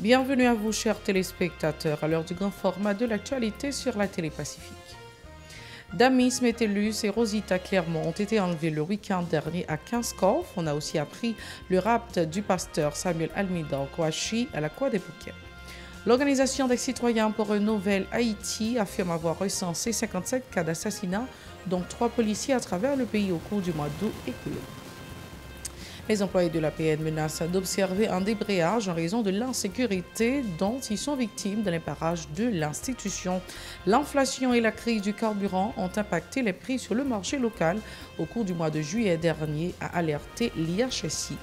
Bienvenue à vous, chers téléspectateurs, à l'heure du grand format de l'actualité sur la Télé Pacifique. Damis Metellus et Rosita Clermont ont été enlevés le week-end dernier à Kinskov. On a aussi appris le rapt du pasteur Samuel Almeida Kouachi à la Croix des Bouquets. L'Organisation des citoyens pour une nouvelle Haïti affirme avoir recensé 57 cas d'assassinat, dont 3 policiers à travers le pays au cours du mois d'août écoulé. Les employés de l'APN menacent d'observer un débrayage en raison de l'insécurité dont ils sont victimes dans les parages de l'institution. L'inflation et la crise du carburant ont impacté les prix sur le marché local au cours du mois de juillet dernier, a alerté l'IHSI.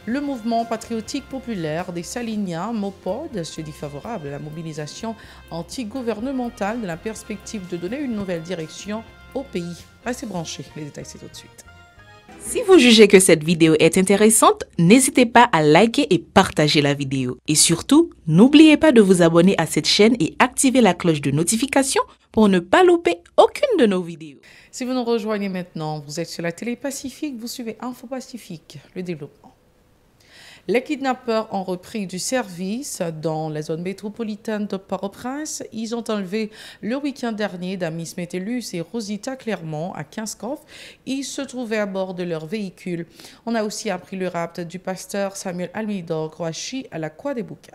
Le mouvement patriotique populaire des Saliniens, MOPOD, se dit favorable à la mobilisation anti-gouvernementale dans la perspective de donner une nouvelle direction au pays. Restez branchés, les détails c'est tout de suite. Si vous jugez que cette vidéo est intéressante, n'hésitez pas à liker et partager la vidéo. Et surtout, n'oubliez pas de vous abonner à cette chaîne et activer la cloche de notification pour ne pas louper aucune de nos vidéos. Si vous nous rejoignez maintenant, vous êtes sur la Télé Pacifique, vous suivez Info Pacifique, le développement. Les kidnappeurs ont repris du service dans la zone métropolitaine de Port-au-Prince. Ils ont enlevé le week-end dernier Damis Metellus et Rosita Clermont à Kinskov. Ils se trouvaient à bord de leur véhicule. On a aussi appris le rapt du pasteur Samuel Almeida Kouachi à la Croix des Bouquets.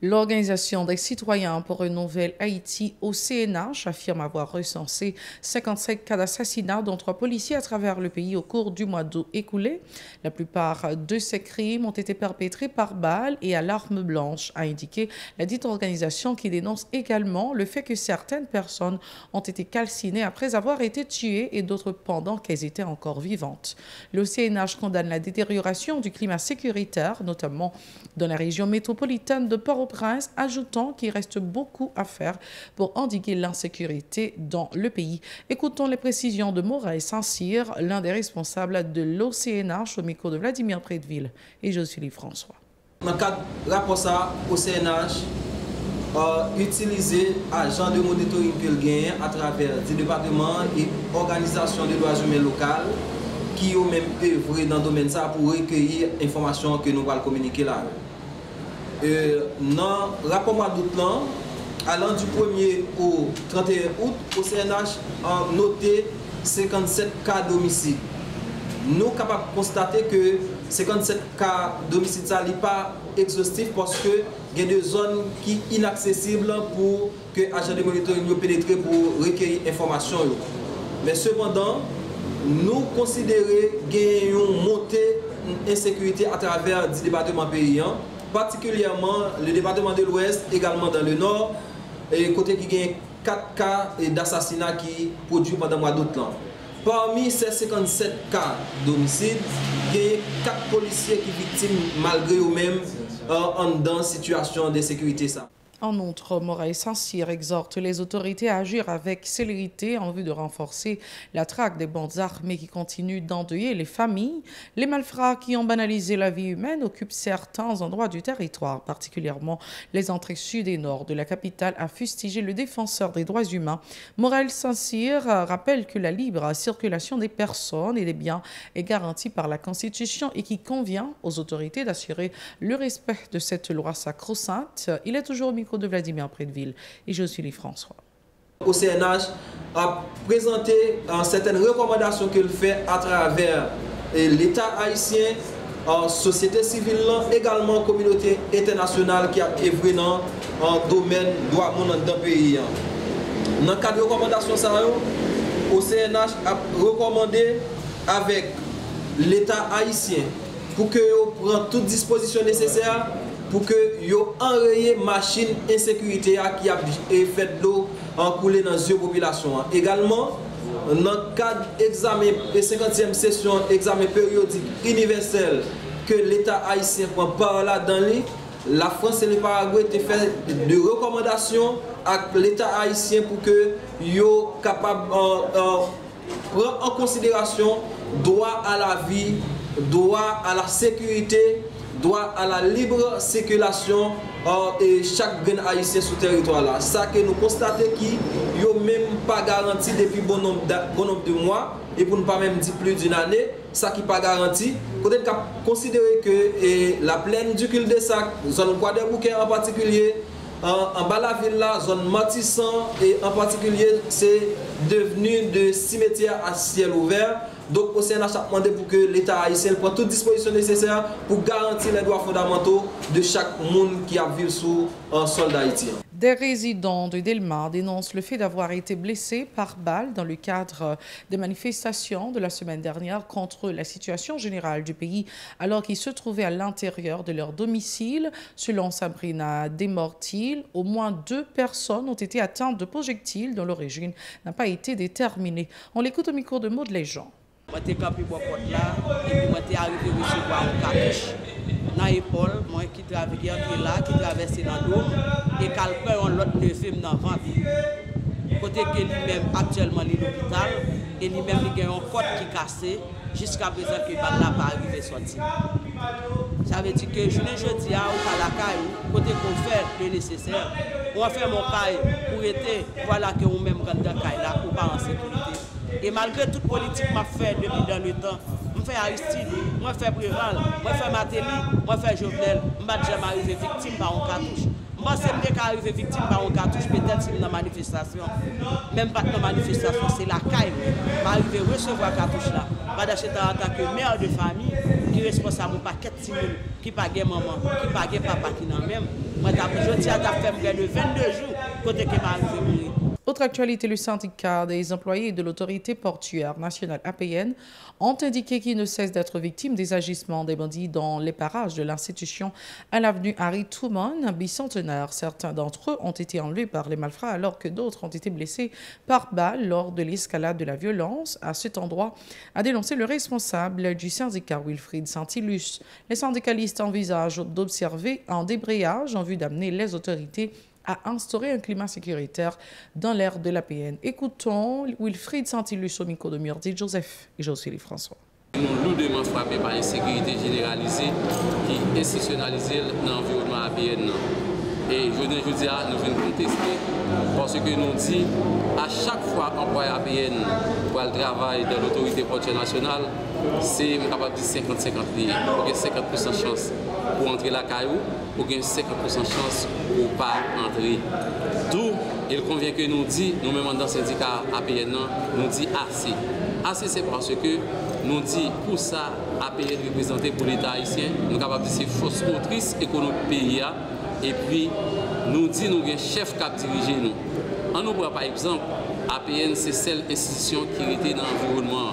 L'Organisation des citoyens pour une nouvelle Haïti, OCNH, affirme avoir recensé 57 cas d'assassinat, dont 3 policiers à travers le pays au cours du mois d'août écoulé. La plupart de ces crimes ont été perpétrés par balle et à l'arme blanche, a indiqué la dite organisation, qui dénonce également le fait que certaines personnes ont été calcinées après avoir été tuées et d'autres pendant qu'elles étaient encore vivantes. L'OCNH condamne la détérioration du climat sécuritaire, notamment dans la région métropolitaine de Port-au-Prince, ajoutant qu'il reste beaucoup à faire pour endiguer l'insécurité dans le pays. Écoutons les précisions de Morel Saint-Cyr, l'un des responsables de l'OCNH, au micro de Vladimir Prédeville et Josué François. Dans le cadre du rapport ça, OCNH utiliser agents de monitoring que le gain à travers des départements et organisations de droits humains locales qui ont même œuvré dans le domaine ça pour recueillir l'information que nous allons communiquer là. Dans le rapport mois d'août, allant du 1er au 31 août, au CNH a noté 57 cas d'homicide. Nous sommes capables de constater que 57 cas d'homicide n'est pas exhaustif parce que il y a des zones qui sont inaccessibles pour que les agents de monitoring pénètrent pour recueillir l'information. Mais cependant, nous considérons qu'il y a une montée d'insécurité à travers le département paysan, particulièrement le département de l'Ouest, également dans le Nord, et côté qui gagne 4 cas d'assassinat qui produit pendant le mois d'août. Parmi ces 57 cas d'homicide, il y a 4 policiers qui sont victimes malgré eux-mêmes dans une situation de sécurité. En outre, Morel Saint-Cyr exhorte les autorités à agir avec célérité en vue de renforcer la traque des bandes armées qui continuent d'endeuiller les familles. Les malfrats qui ont banalisé la vie humaine occupent certains endroits du territoire, particulièrement les entrées sud et nord de la capitale, a fustigé le défenseur des droits humains. Morel Saint-Cyr rappelle que la libre circulation des personnes et des biens est garantie par la Constitution et qu'il convient aux autorités d'assurer le respect de cette loi sacro-sainte. Il est toujours au micro de Vladimir Prédeville et Josué François. Au CNH a présenté certaines recommandations qu'il fait à travers l'État haïtien, société civile, également communauté internationale qui a œuvré dans le domaine droit dans le pays. Dans le cadre de recommandations, au CNH a recommandé avec l'État haïtien pour que prenne toutes dispositions nécessaires pour que yo enrayer machine insécurité qui a fait de l'eau en couler dans les populations. Également, dans le cadre examen et 50e session examen périodique universel que l'État haïtien prend par là dans lui, la France et le Paraguay ont fait de recommandations à l'État haïtien pour que yo capable prendre en considération droit à la vie, droit à la sécurité, droit à la libre circulation et chaque grain haïtien sur le territoire là. Ça que nous constatons qu'ils n'ont même pas garanti depuis bon nombre de mois et pour ne pas même dire plus d'une année. ça qui pas garanti. Côté de considérer que la plaine du cul de sac, zone Croix des Bouquets en particulier, en bas la ville là, zone Matissan et en particulier, c'est devenu de cimetière à ciel ouvert. Donc au CNH a demandé pour que l'État haïtien prenne toutes dispositions nécessaires pour garantir les droits fondamentaux de chaque monde qui a vécu sous un sol d'Haïti. Des résidents de Delma dénoncent le fait d'avoir été blessés par balle dans le cadre des manifestations de la semaine dernière contre la situation générale du pays alors qu'ils se trouvaient à l'intérieur de leur domicile. Selon Sabrina Desmortil, au moins 2 personnes ont été atteintes de projectiles dont l'origine n'a pas été déterminée. On l'écoute au micro de Maud Léjean. Je suis campé pour là et puis je suis arrivé à recevoir un cartouche dans l'épaule, moi qui traverse là, qui traverse dans l'eau et qui a l'autre neveu dans le ventre. Côté que lui-même actuellement il est à l'hôpital et lui-même il a un côte qui est cassé jusqu'à présent que balle n'a pas arrivé sortir. Ça veut dire que je ne dis pas à la caille, côté qu'on fait le nécessaire, on fait mon caille pour être, voilà que on même quand dans caille là pour pas en sécurité. Et malgré toute politique m'a fait depuis dans le temps, je fais Aristide, je fais Préval, je fais Matéli, je fais Jovenel, je suis jamais arrivé victime par un cartouche. Moi, c'est bien qu'arriver victime par un cartouche, peut-être si dans la manifestation. Même pas dans la manifestation, c'est la caille. Je arriver à recevoir cartouche là. Je suis en tant que mère de famille, qui est responsable de paquet de timon, qui pas de maman, qui pas de papa qui n'a même. Moi, je tiens à faire le 22 jours, côté que je suis arrivé à mourir. Autre actualité, le syndicat des employés de l'autorité portuaire nationale APN ont indiqué qu'ils ne cessent d'être victimes des agissements des bandits dans les parages de l'institution à l'avenue Harry Truman, bicentenaire. Certains d'entre eux ont été enlevés par les malfrats alors que d'autres ont été blessés par balle lors de l'escalade de la violence à cet endroit, a dénoncé le responsable du syndicat Wilfried Santilus. Les syndicalistes envisagent d'observer un débrayage en vue d'amener les autorités à instaurer un climat sécuritaire dans l'ère de l'APN. Écoutons Wilfried Santilus au micro de Murdi Joseph et José François. Nous lourdement frappés par l'insécurité généralisée qui est institutionnalisée dans l'environnement APN. Et je dis, nous venons contester parce que nous disons à chaque fois qu'employé APN pour le travail dans l'autorité portuaire nationale, c'est capable de 50-50 liés. Il y a 50% de chance pour entrer la caillou, ou il y a 50% de chance pour ne pas entrer. D'où il convient que nous disons, nous-mêmes dans le syndicat APN, nous disons assez. Assez, c'est parce que nous disons pour ça, APN représenté pour l'État haïtien, nous sommes capables de dire force motrice économique pays. Et puis, nous disons nous avons un chef qui a dirigé nous. On nous prend par exemple, APN, c'est celle institution qui était dans l'environnement.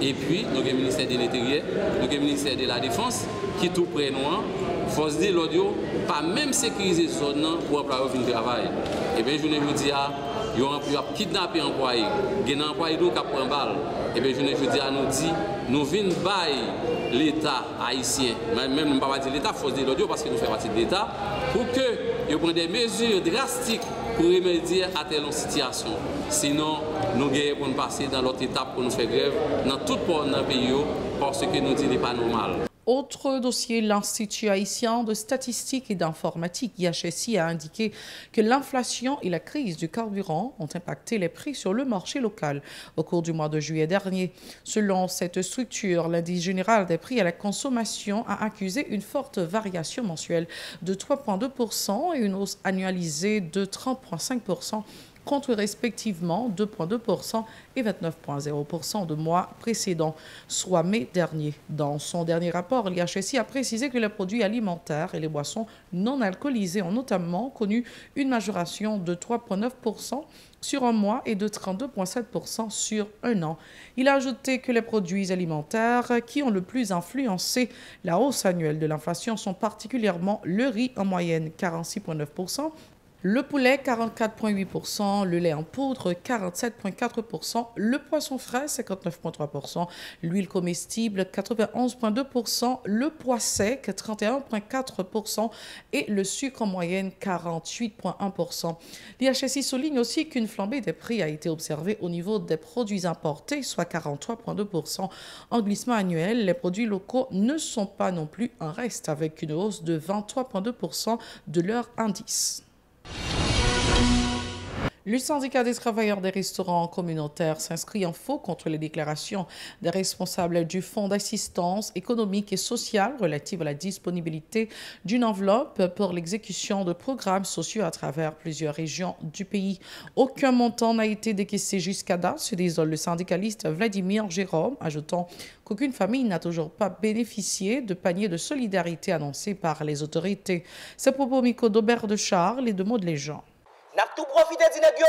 Et puis, nous avons le ministère de l'Intérieur, nous avons le ministère de la Défense, qui est tout près de nous. Force de l'audio, pas même sécuriser la zone pour employer au travail. Et bien, je vous dis, il y a kidnappé un employé, il y a un employé qui a pris une balle. Et bien, je vous dis, nous venons bailler l'État haïtien, même nous ne pouvons pas dire l'État, force de l'audio, parce que nous faisons partie de l'État, pour que nous prenions des mesures drastiques pour remédier à telle situation. Sinon, nous allons passer dans l'autre étape pour nous faire grève dans tout le pays parce que nous disons que ce n'est pas normal. Autre dossier, l'Institut haïtien de statistique et d'informatique, IHSI, a indiqué que l'inflation et la crise du carburant ont impacté les prix sur le marché local au cours du mois de juillet dernier. Selon cette structure, l'indice général des prix à la consommation a accusé une forte variation mensuelle de 3,2% et une hausse annualisée de 30,5%. Contre respectivement 2,2% et 29,0% de mois précédents, soit mai dernier. Dans son dernier rapport, l'IHSI a précisé que les produits alimentaires et les boissons non alcoolisées ont notamment connu une majoration de 3,9% sur un mois et de 32,7% sur un an. Il a ajouté que les produits alimentaires qui ont le plus influencé la hausse annuelle de l'inflation sont particulièrement le riz en moyenne 46,9%, le poulet, 44,8%, le lait en poudre, 47,4%, le poisson frais, 59,3%, l'huile comestible, 91,2%, le pois sec, 31,4% et le sucre en moyenne, 48,1%. L'IHSI souligne aussi qu'une flambée des prix a été observée au niveau des produits importés, soit 43,2%. En glissement annuel, les produits locaux ne sont pas non plus en reste, avec une hausse de 23,2% de leur indice. Le syndicat des travailleurs des restaurants communautaires s'inscrit en faux contre les déclarations des responsables du Fonds d'assistance économique et sociale relative à la disponibilité d'une enveloppe pour l'exécution de programmes sociaux à travers plusieurs régions du pays. Aucun montant n'a été décaissé jusqu'à date, se désole le syndicaliste Vladimir Jérôme, ajoutant qu'aucune famille n'a toujours pas bénéficié de panier de solidarité annoncé par les autorités. C'est propos au micro d'Aubert de Charles et de Maud les gens. N'a tout profité de nèg yo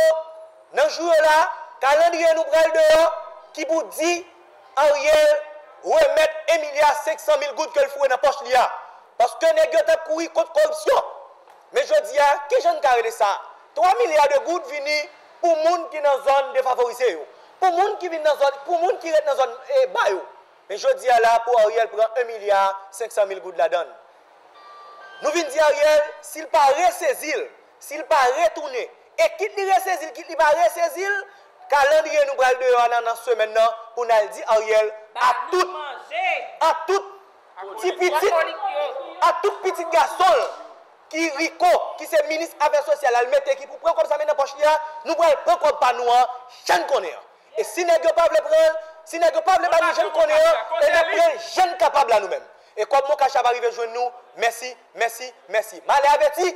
dans jour là calendrier nous pral dehors qui vous dit Ariel remettre 1,5 milliard gouttes que le fouet dans poche li a parce que nèg yo t'a couru contre corruption. Mais je dis que j'en carré ça 3 milliards de gouttes vini pour monde qui dans zone défavorisée yo. Pour monde qui vient dans zone pour monde qui reste dans zone bas yo. Mais je dis là pour Ariel prend 1,5 milliard gouttes la donne. Nous vinn dire Ariel s'il pas ressaisir s'il pas retourner et quitte li ressaisir quitte li pas ressaisir calendrier nous pral dehors dans semaine pour nous dire Ariel à tout petit garçon qui Rico qui c'est ministre affaires sociales elle mette qui pour prendre comme ça maintenant poche là nous pral prendre comme pas nous jeune connaît et si nèg pas veut prendre si nèg pas veut pas jeune connaît et nous prend jeune capable à nous-mêmes. Et comme mon cachet va arriver joindre nous, merci. Malé averti.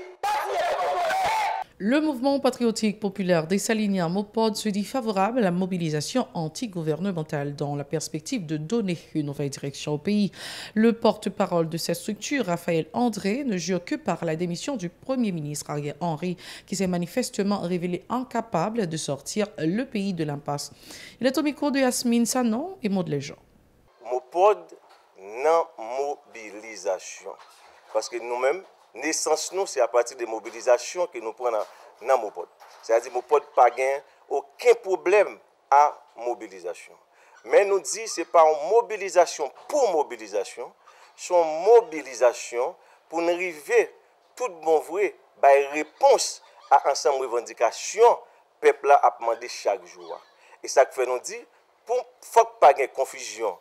Le mouvement patriotique populaire des Saliniens Mopod se dit favorable à la mobilisation anti-gouvernementale dans la perspective de donner une nouvelle direction au pays. Le porte-parole de cette structure, Raphaël André, ne jure que par la démission du Premier ministre Ariel Henry, qui s'est manifestement révélé incapable de sortir le pays de l'impasse. Il est au micro de Yasmine Sanon et Maud les gens. Mopod non mobilisation. Parce que nous-mêmes, naissance nous, c'est à partir des mobilisations que nous prenons dans Mopod. C'est-à-dire que Mopod n'a pas aucun problème à mobilisation. Mais nous disons que ce n'est pas une mobilisation pour mobilisation, c'est une mobilisation pour nous arriver tout bon vrai, réponse à ensemble de revendications que le peuple a demandé chaque jour. Et ça fait nous dire, pour faut pas de confusion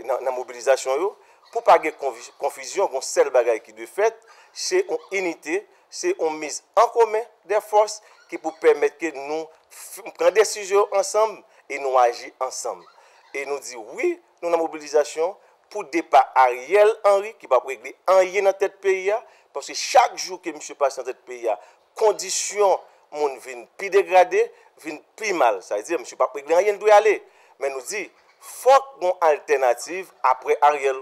dans la mobilisation, pour pas de confusion, une seule bagaille qui de fait, c'est une unité, c'est une mise en commun des forces qui pour permettre que nous prenions des décisions ensemble et nous agir ensemble. Et nous disons oui, nous avons mobilisation pour départ Ariel Henry qui va régler rien dans tête pays parce que chaque jour que monsieur passe dans tête pays, conditions moun viennent plus dégradées, viennent plus mal. Ça veut dire monsieur pas régler rien doit aller. Mais nous dit faut qu'on alternative après Ariel.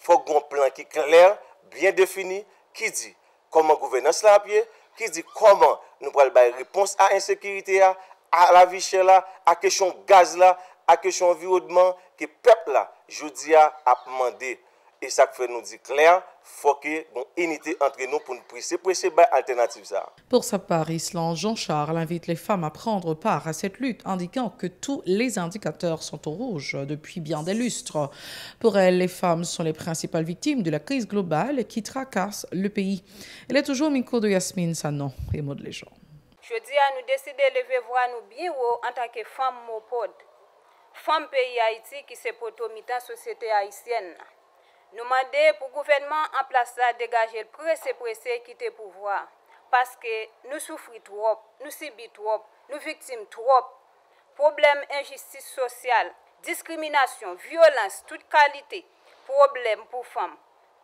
Faut qu'on plan qui clair, bien défini, qui dit comment gouvernance la pied, qui dit comment nous prenons la réponse à l'insécurité, à la vie chère, à la question gaz, à la question environnement, que le peuple là, je dis a demandé. Et ça fait nous dire clair, faut qu'il y ait une unité entre nous pour nous presser alternative ça. Pour sa part, Island Jean-Charles invite les femmes à prendre part à cette lutte, indiquant que tous les indicateurs sont au rouge depuis bien des lustres. Pour elle, les femmes sont les principales victimes de la crise globale qui tracasse le pays. Elle est toujours au micro de Yasmine Sanon et Maud les gens. Je dis à nous décider de lever voix nous bien haut en tant que femmes Mopod. Femmes pays Haïti qui se potomitant la société haïtienne. Nous demandons pour le gouvernement en place là dégager le pressé quitter le pouvoir. Parce que nous souffrons trop, nous subissons trop, nous victimes trop. Problème injustice sociale, discrimination, violence, toute qualité, problème pour femmes.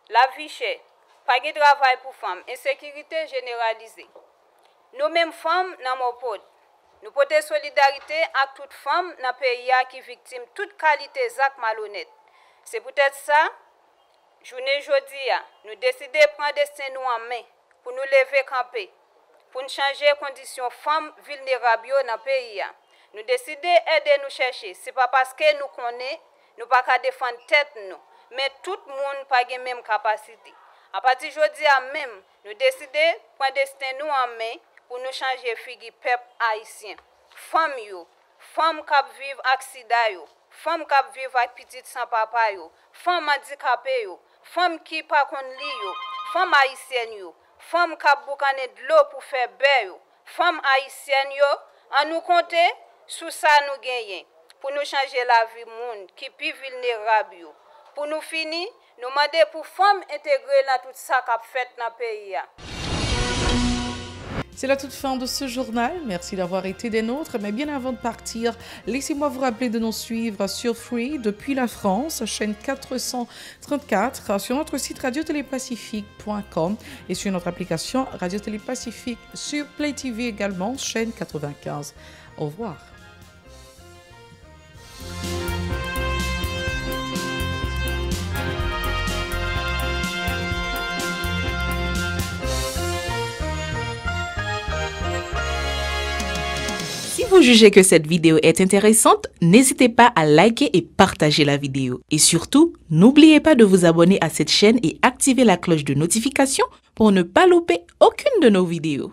La vie chère, pas de travail pour femmes, insécurité généralisée. Nous-mêmes femmes dans mon pod, nous portons solidarité avec toutes femmes dans le pays qui victiment toute qualité d'actes malhonnêtes. C'est peut-être ça. Journée jeudi, nous décidons de prendre destin nous en main pour nous lever camper, pour nous changer les conditions femmes vulnérables dans le pays. Nous décidons d'aider nous chercher. Ce n'est pas parce que nous connaissons, nous ne pouvons pas défendre tête nous, mais tout le monde n'a pas la même capacité. À partir de jeudi même, nous décidons de prendre destin nous en main pour nous changer figure peuple haïtien. Femmes qui vivent accident, femmes qui vivent avec petite sans papa, femmes handicapées, femmes qui pas kon li yo, femmes haïtiennes yo, femmes qui boucané de l'eau pour faire beurre yo, femmes haïtiennes yo, en nous compter sous ça nous gagner pour nous changer la vie monde qui plus vulnérable yo. Pour nous finir, nous demander pour femmes intégrer dans tout ça qu'a fait dans pays. C'est la toute fin de ce journal. Merci d'avoir été des nôtres. Mais bien avant de partir, laissez-moi vous rappeler de nous suivre sur Free depuis la France, chaîne 434, sur notre site radiotélépacifique.com et sur notre application Radio Télé Pacifique, sur Play TV également, chaîne 95. Au revoir. Si vous jugez que cette vidéo est intéressante, n'hésitez pas à liker et partager la vidéo. Et surtout, n'oubliez pas de vous abonner à cette chaîne et activer la cloche de notification pour ne pas louper aucune de nos vidéos.